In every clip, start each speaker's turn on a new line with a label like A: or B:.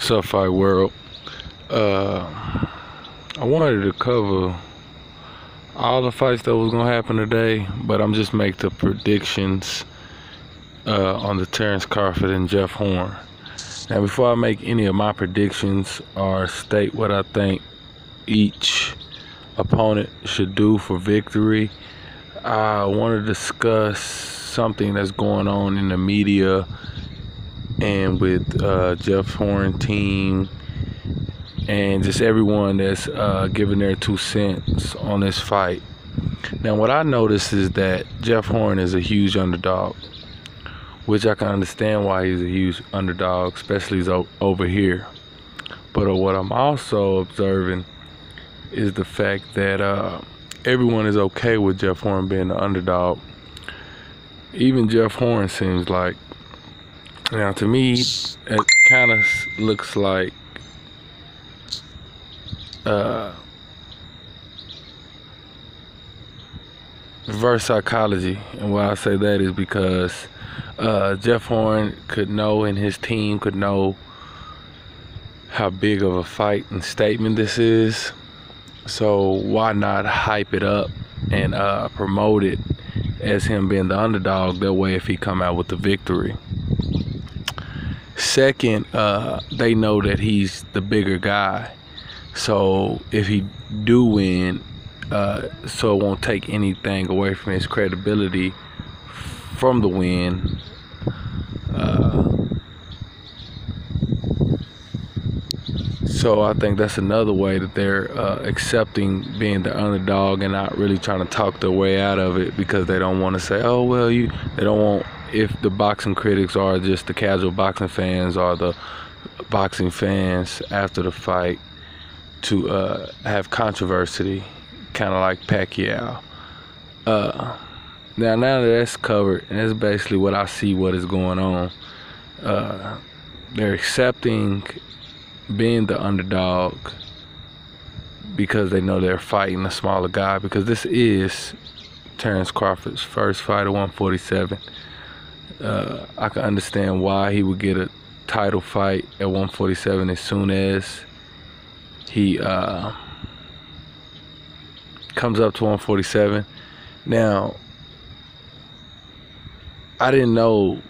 A: What's up, Fight World? I wanted to cover all the fights that was gonna happen today, but I'm just make the predictions on the Terrence Crawford and Jeff Horn. Now, before I make any of my predictions or state what I think each opponent should do for victory, I want to discuss something that's going on in the media and with Jeff Horn team and just everyone that's giving their 2 cents on this fight. Now, what I noticed is that Jeff Horn is a huge underdog, which I can understand why he's a huge underdog, especially over here. But what I'm also observing is the fact that everyone is okay with Jeff Horn being the underdog. Even Jeff Horn seems like. Now, to me, it kind of looks like reverse psychology. And why I say that is because Jeff Horn could know, and his team could know, how big of a fight and statement this is. So why not hype it up and promote it as him being the underdog? That way, if he come out with the victory. Second, they know that he's the bigger guy. So if he do win, so it won't take anything away from his credibility from the win. So I think that's another way that they're accepting being the underdog and not really trying to talk their way out of it, because they don't want to say, oh, well, they don't want, if the boxing critics are just the casual boxing fans or the boxing fans after the fight, to have controversy, kind of like Pacquiao. Now that that's covered, and that's basically what I see what is going on. They're accepting being the underdog because they know they're fighting a smaller guy, because this is Terrence Crawford's first fight at 147. I can understand why he would get a title fight at 147 as soon as he comes up to 147. Now, I didn't know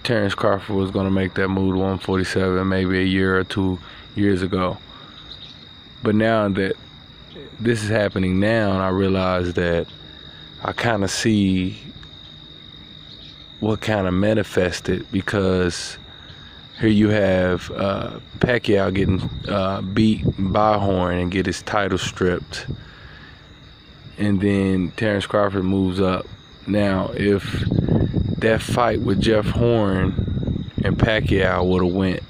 A: Terrence Crawford was going to make that move to 147 maybe a year or 2 years ago. But now that this is happening now, and I realize that I kind of see what kind of manifested, because here you have Pacquiao getting beat by Horn and get his title stripped, and then Terrence Crawford moves up. Now, if that fight with Jeff Horn and Pacquiao would have went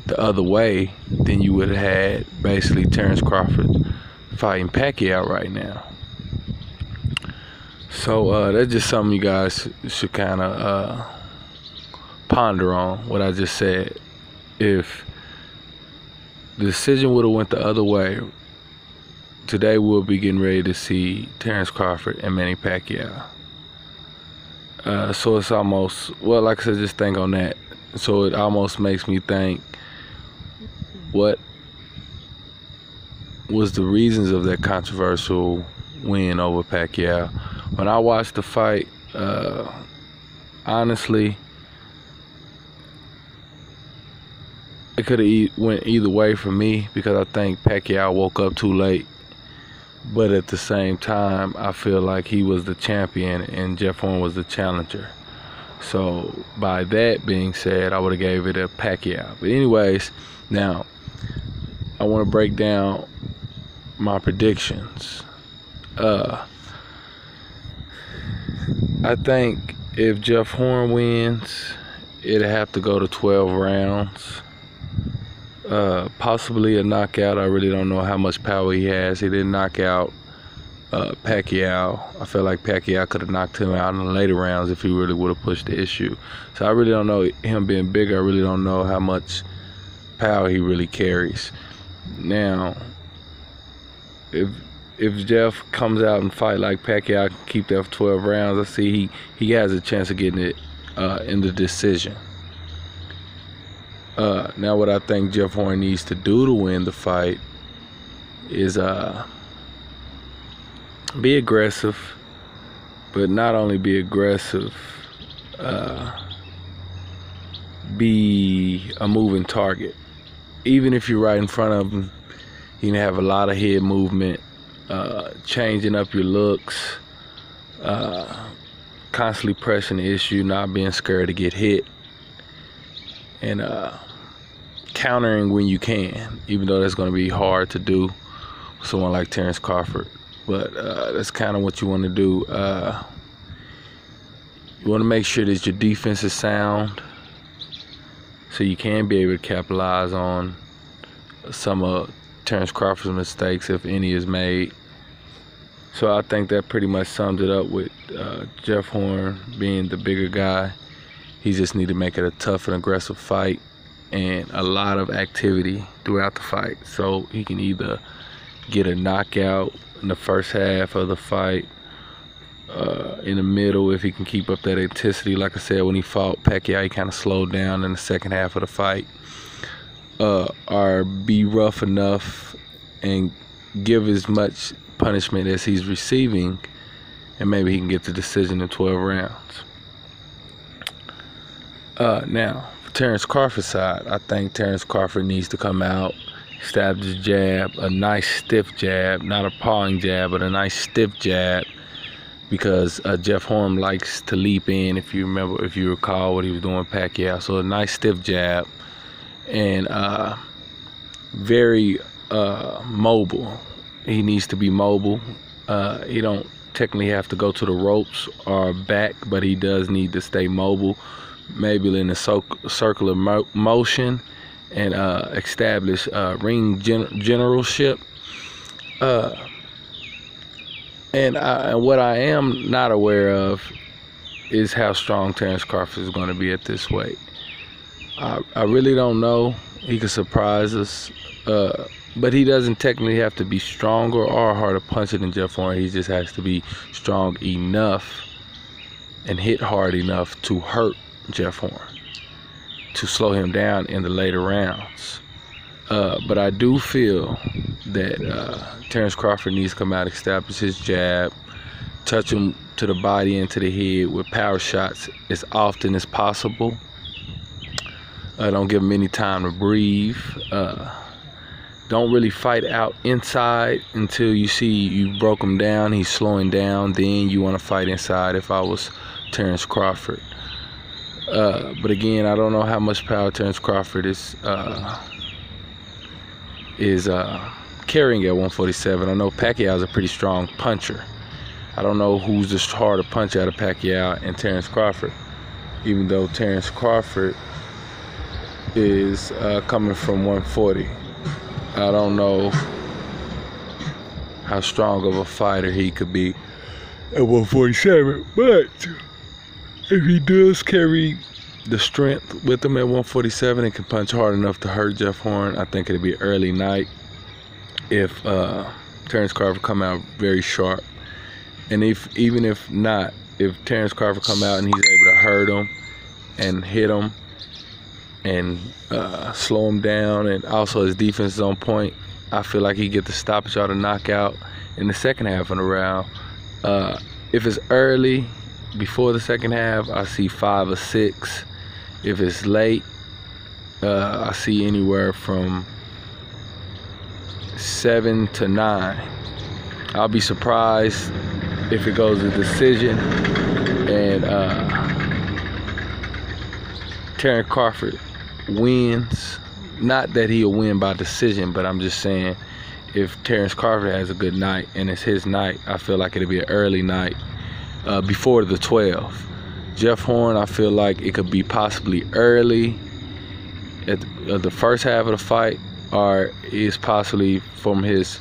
A: the other way, then you would have had basically Terrence Crawford fighting Pacquiao right now. So that's just something you guys should kind of ponder on, what I just said. If the decision would have went the other way, today we'll be getting ready to see Terrence Crawford and Manny Pacquiao. So it's almost, well, like I said, just think on that. So it almost makes me think, what was the reasons of that controversial win over Pacquiao? When I watched the fight, honestly, it could have went either way for me, because I think Pacquiao woke up too late. But at the same time, I feel like he was the champion and Jeff Horn was the challenger. So by that being said, I would have gave it a Pacquiao. But anyways, now I want to break down my predictions. I think if Jeff Horn wins, it'll have to go to 12 rounds. Possibly a knockout. I really don't know how much power he has. He didn't knock out Pacquiao. I feel like Pacquiao could have knocked him out in the later rounds if he really would have pushed the issue. So I really don't know, him being bigger, I really don't know how much power he really carries. Now, if Jeff comes out and fight like Pacquiao, can keep that for 12 rounds, I see he has a chance of getting it in the decision. Now what I think Jeff Horn needs to do to win the fight is be aggressive, but not only be aggressive, be a moving target. Even if you're right in front of him, you can have a lot of head movement, changing up your looks, constantly pressing the issue, not being scared to get hit, and countering when you can, even though that's going to be hard to do with someone like Terrence Crawford. But that's kind of what you want to do. You want to make sure that your defense is sound, so you can be able to capitalize on some of Terrence Crawford's mistakes, if any is made. So I think that pretty much sums it up with Jeff Horn being the bigger guy. He just need to make it a tough and aggressive fight and a lot of activity throughout the fight, so he can either get a knockout in the first half of the fight, in the middle, if he can keep up that intensity. Like I said, when he fought Pacquiao, he kind of slowed down in the second half of the fight, or be rough enough and give as much punishment as he's receiving, and maybe he can get the decision in 12 rounds. Now, for Terrence Crawford's side, I think Terrence Crawford needs to come out, stab his jab, a nice stiff jab, not a pawing jab, but a nice stiff jab, because Jeff Horn likes to leap in, if you recall what he was doing with Pacquiao. So a nice stiff jab, and very mobile. He needs to be mobile. He don't technically have to go to the ropes or back, but he does need to stay mobile, maybe in a circular motion, and establish ring generalship. And what I am not aware of is how strong Terrence Crawford is going to be at this weight. I really don't know. He could surprise us, but he doesn't technically have to be stronger or harder puncher than Jeff Horn. He just has to be strong enough and hit hard enough to hurt Jeff Horn, to slow him down in the later rounds. But I do feel that Terrence Crawford needs to come out, establish his jab, touch him to the body and to the head with power shots as often as possible. Don't give him any time to breathe. Don't really fight out inside until you see you broke him down, he's slowing down, then you want to fight inside if I was Terrence Crawford. But again, I don't know how much power Terrence Crawford is carrying at 147. I know Pacquiao is a pretty strong puncher. I don't know who's the harder puncher out of Pacquiao and Terrence Crawford, even though Terrence Crawford is coming from 140. I don't know how strong of a fighter he could be at 147, but if he does carry the strength with him at 147 and can punch hard enough to hurt Jeff Horn, I think it'll be an early night if Terrence Crawford come out very sharp. And even if not, if Terrence Crawford come out and he's able to hurt him and hit him and slow him down, and also his defense is on point, I feel like he get the stoppage or the knockout in the second half of the round. If it's early, before the second half, I see 5 or 6. If it's late, I see anywhere from 7 to 9. I'll be surprised if it goes to decision and Terrence Crawford wins. Not that he'll win by decision, but I'm just saying if Terrence Crawford has a good night and it's his night, I feel like it'll be an early night before the 12. Jeff Horn, I feel like it could be possibly early at the first half of the fight, or is possibly from his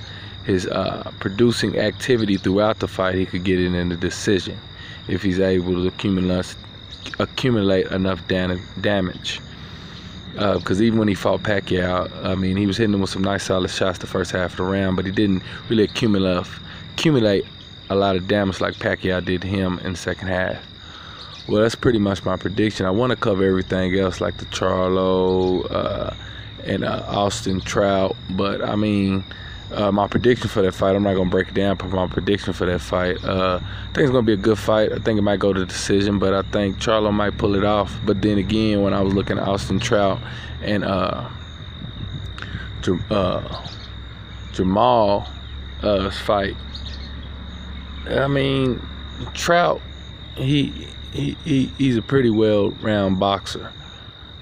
A: producing activity throughout the fight, he could get it in the decision if he's able to accumulate enough damage. Because even when he fought Pacquiao, I mean, he was hitting him with some nice solid shots the first half of the round, but he didn't really accumulate a lot of damage like Pacquiao did to him in the second half. Well, that's pretty much my prediction. I want to cover everything else, like the Charlo and Austin Trout, but I mean, my prediction for that fight, I'm not going to break it down, but my prediction for that fight, I think it's going to be a good fight. I think it might go to decision, but I think Charlo might pull it off. But then again, when I was looking at Austin Trout and Jamal's fight, I mean, Trout, he's a pretty well-rounded boxer,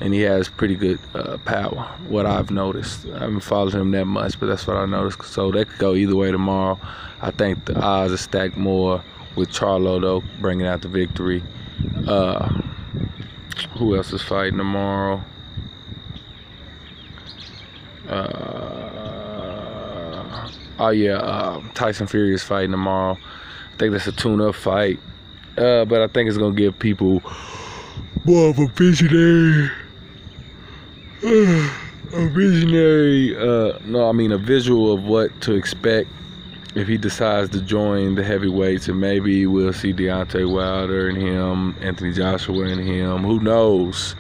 A: and he has pretty good power, what I've noticed. I haven't followed him that much, but that's what I noticed. So that could go either way tomorrow. I think the odds are stacked more with Charlo, though, bringing out the victory. Who else is fighting tomorrow? Tyson Fury is fighting tomorrow. I think that's a tune-up fight. But I think it's going to give people more of a visionary, a visual of what to expect if he decides to join the heavyweights. And maybe we'll see Deontay Wilder and him, Anthony Joshua and him. Who knows?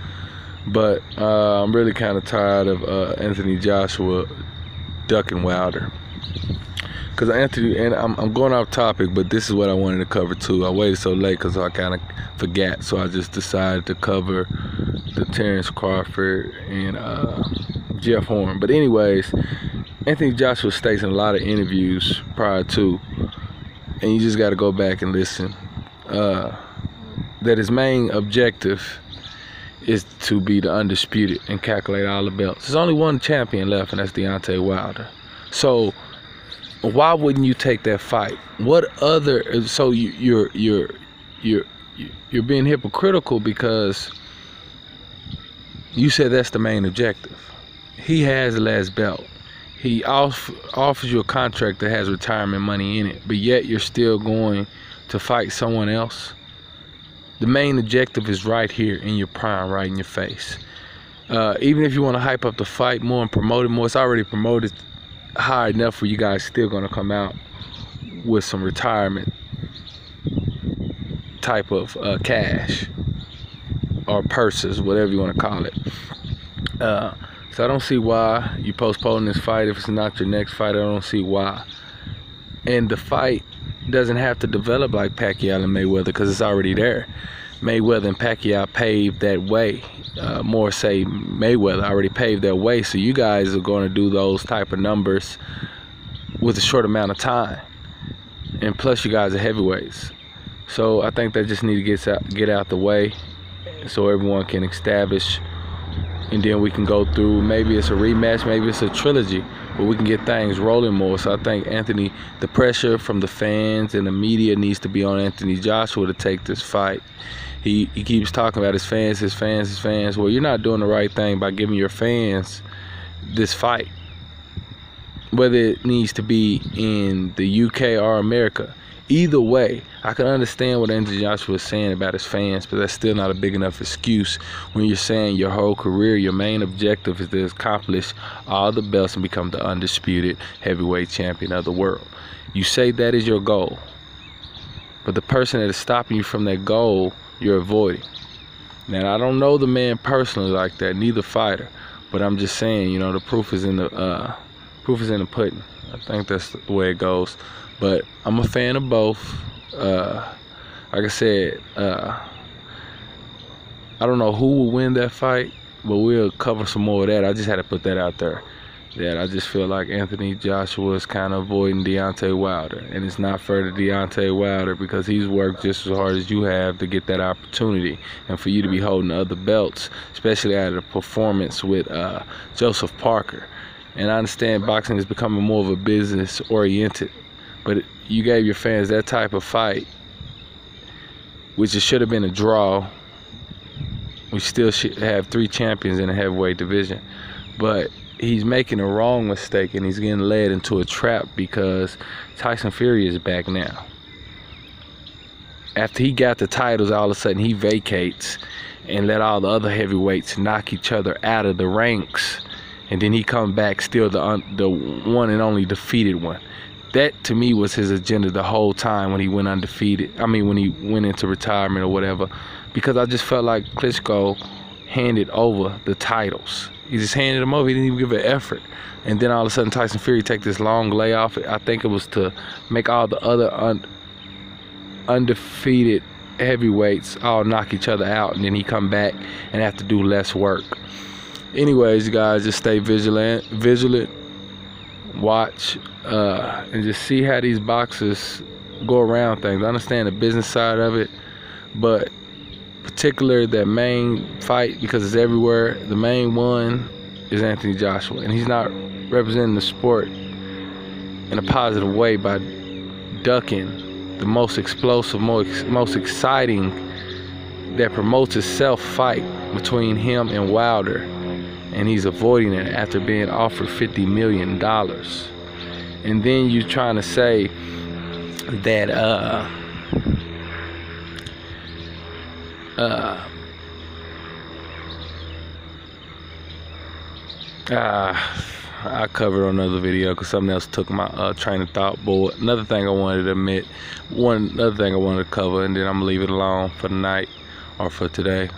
A: But I'm really kind of tired of Anthony Joshua ducking Wilder. Because Anthony, and I'm going off topic, but this is what I wanted to cover too. I waited so late because I kind of forgot, so I just decided to cover the Terrence Crawford and Jeff Horn. But anyways, Anthony Joshua states in a lot of interviews prior to, and you just got to go back and listen, that his main objective is to be the undisputed and calculate all the belts. There's only one champion left, and that's Deontay Wilder. So why wouldn't you take that fight? What other? So you're being hypocritical because you said that's the main objective. He has the last belt. He offers you a contract that has retirement money in it, but yet you're still going to fight someone else. The main objective is right here in your prime, right in your face. Even if you want to hype up the fight more and promote it more, it's already promoted high enough for you guys still going to come out with some retirement type of cash or purses, whatever you want to call it. So I don't see why you postpone this fight. If it's not your next fight, I don't see why. And the fight doesn't have to develop like Pacquiao and Mayweather because it's already there. Mayweather and Pacquiao paved that way. More say Mayweather already paved that way. So you guys are going to do those type of numbers with a short amount of time. And plus you guys are heavyweights. So I think that just need to get out the way so everyone can establish. And then we can go through, maybe it's a rematch, maybe it's a trilogy, but we can get things rolling more. So I think Anthony, the pressure from the fans and the media needs to be on Anthony Joshua to take this fight. He keeps talking about his fans, his fans, his fans. Well, you're not doing the right thing by giving your fans this fight. Whether it needs to be in the UK or America. Either way, I can understand what Anthony Joshua is saying about his fans, but that's still not a big enough excuse when you're saying your whole career, your main objective is to accomplish all the belts and become the undisputed heavyweight champion of the world. You say that is your goal, but the person that is stopping you from that goal, you're avoiding. Now, I don't know the man personally like that, neither fighter, but I'm just saying, you know, the proof is in the pudding. I think that's the way it goes. But I'm a fan of both. Like I said, I don't know who will win that fight, but we'll cover some more of that. I just had to put that out there. That I just feel like Anthony Joshua is kind of avoiding Deontay Wilder. And it's not fair to Deontay Wilder because he's worked just as hard as you have to get that opportunity. And for you to be holding other belts, especially out of the performance with Joseph Parker. And I understand boxing is becoming more of a business-oriented. But you gave your fans that type of fight, which it should have been a draw. We still should have 3 champions in the heavyweight division. But he's making a wrong mistake, and he's getting led into a trap because Tyson Fury is back now. After he got the titles, all of a sudden he vacates and let all the other heavyweights knock each other out of the ranks. And then he come back still the one and only defeated one. That, to me, was his agenda the whole time when he went undefeated. I mean, when he went into retirement or whatever. because I just felt like Klitschko handed over the titles. He just handed them over. He didn't even give an effort. And then all of a sudden Tyson Fury take this long layoff. I think it was to make all the other undefeated heavyweights all knock each other out, and then he come back and have to do less work. Anyways, guys, just stay vigilant, watch, and just see how these boxers go around things. I understand the business side of it, but particular that main fight, because it's everywhere, the main one is Anthony Joshua, and he's not representing the sport in a positive way by ducking the most explosive, most exciting, that promotes itself fight between him and Wilder, and he's avoiding it after being offered $50 million. And then you're trying to say that I covered on another video because something else took my train of thought. But another thing I wanted to admit, another thing I wanted to cover, and then I'm gonna leave it alone for the night or for today.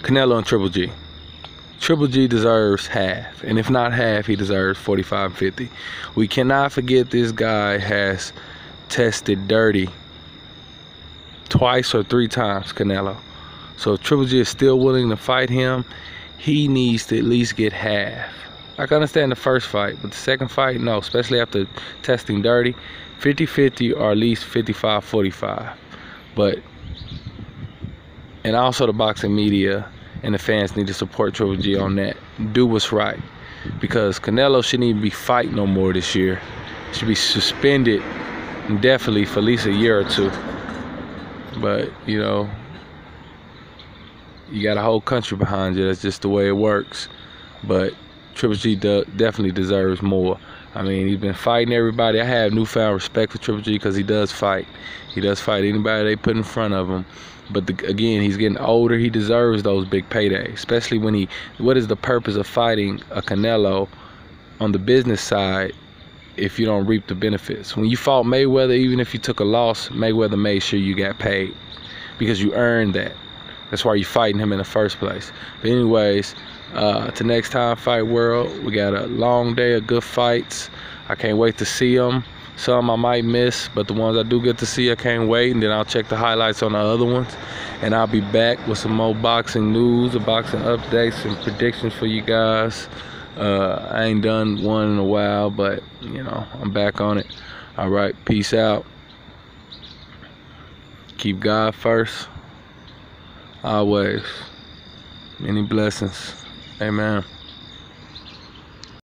A: Canelo and Triple G. Triple G deserves half, and if not half, he deserves 45-50. We cannot forget this guy has tested dirty twice or 3 times, Canelo. So if Triple G is still willing to fight him, he needs to at least get half. I can understand the first fight, but the second fight, no, especially after testing dirty. 50-50 or at least 55-45. But, and also the boxing media and the fans need to support Triple G on that. Do what's right, because Canelo shouldn't even be fighting no more this year. He should be suspended indefinitely for at least a year or 2. But, you know, you got a whole country behind you. That's just the way it works. But Triple G definitely deserves more. I mean, he's been fighting everybody. I have newfound respect for Triple G because he does fight. He does fight anybody they put in front of him. But again, he's getting older. He deserves those big paydays, especially when he. What is the purpose of fighting a Canelo on the business side if you don't reap the benefits? When you fought Mayweather, even if you took a loss, Mayweather made sure you got paid because you earned that. That's why you're fighting him in the first place. But anyways, to next time, Fight World. We got a long day of good fights. I can't wait to see them. Some I might miss, but the ones I do get to see, I can't wait. And then I'll check the highlights on the other ones. And I'll be back with some more boxing news, boxing updates, and predictions for you guys. I ain't done one in a while, but, you know, I'm back on it. All right, peace out. Keep God first. Always. Many blessings. Amen.